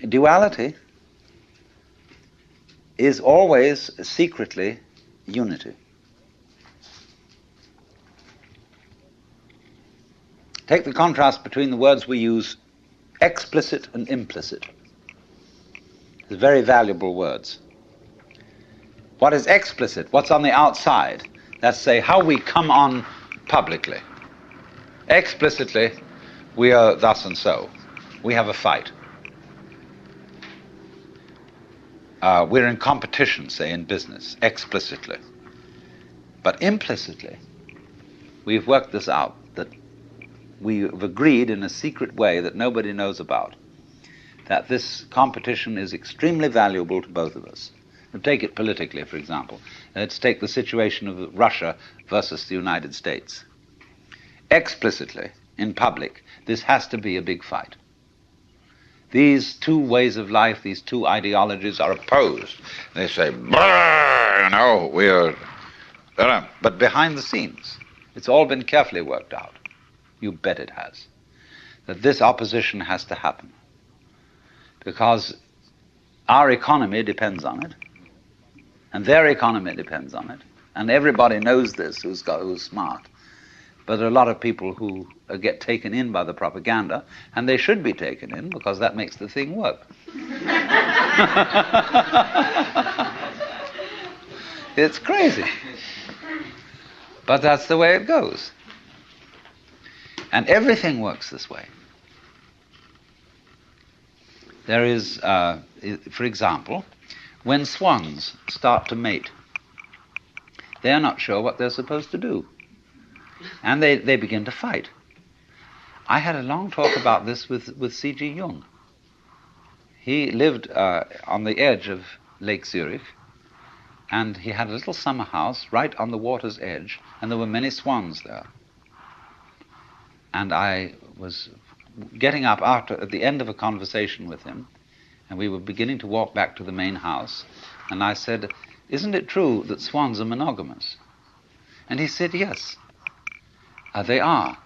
duality is always secretly unity. Take the contrast between the words we use, explicit and implicit. They're very valuable words. What is explicit? What's on the outside? That's, say, how we come on publicly. Explicitly, we are thus and so. We have a fight. We're in competition, say, in business, explicitly. But implicitly, we've worked this out, that we've agreed in a secret way that nobody knows about, that this competition is extremely valuable to both of us. Now, take it politically, for example. Let's take the situation of Russia versus the United States. Explicitly, in public, this has to be a big fight. These two ways of life, these two ideologies are opposed. They say, we are... But behind the scenes, it's all been carefully worked out. You bet it has. That this opposition has to happen. Because our economy depends on it, and their economy depends on it, and everybody knows this who's smart. But there are a lot of people who get taken in by the propaganda, and they should be taken in because that makes the thing work. It's crazy. But that's the way it goes. And everything works this way. There is, for example, when swans start to mate, they're not sure what they're supposed to do. And they begin to fight. I had a long talk about this with C.G. Jung. He lived on the edge of Lake Zurich, and he had a little summer house right on the water's edge, and there were many swans there. And I was getting up at the end of a conversation with him, and we were beginning to walk back to the main house, and I said, "Isn't it true that swans are monogamous?" And he said, "Yes. They are."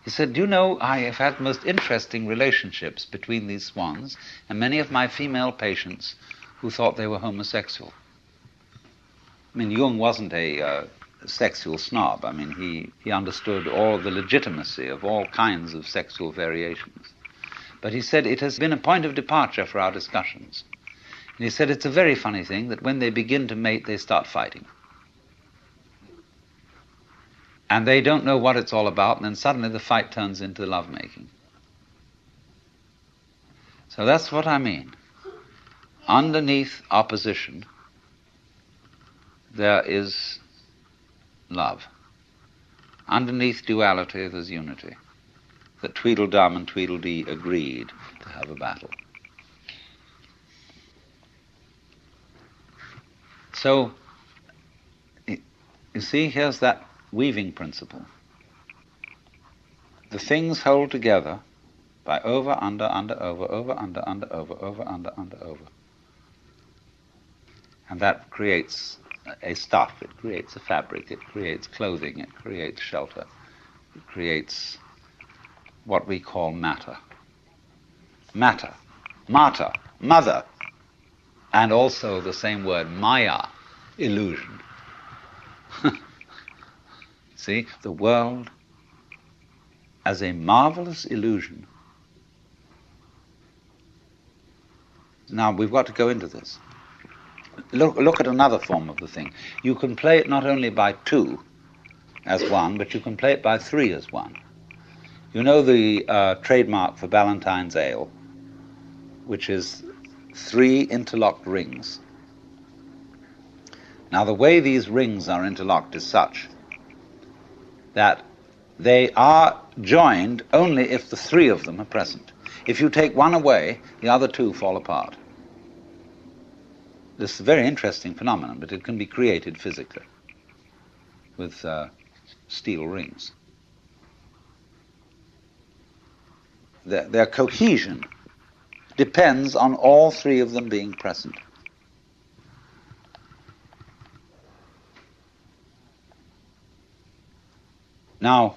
He said, "Do you know, I have had most interesting relationships between these swans and many of my female patients who thought they were homosexual." I mean, Jung wasn't a sexual snob. I mean, he understood all the legitimacy of all kinds of sexual variations. But he said it has been a point of departure for our discussions. And he said it's a very funny thing that when they begin to mate, they start fighting. And they don't know what it's all about, and then suddenly the fight turns into lovemaking. So that's what I mean. Underneath opposition, there is love. Underneath duality, there's unity. That Tweedledum and Tweedledee agreed to have a battle. So, you see, here's that weaving principle. The things hold together by over, under, over, under, over, under, over. And that creates a stuff, it creates a fabric, it creates clothing, it creates shelter, it creates what we call matter. Matter, mater, mother, and also the same word, maya, illusion. See, the world as a marvelous illusion. Now, we've got to go into this. Look at another form of the thing. You can play it not only by two as one, but you can play it by three as one. You know the trademark for Ballantine's Ale, which is 3 interlocked rings. Now, the way these rings are interlocked is such that they are joined only if the 3 of them are present. If you take one away, the other 2 fall apart. This is a very interesting phenomenon, but it can be created physically with steel rings. Their cohesion depends on all 3 of them being present. Now,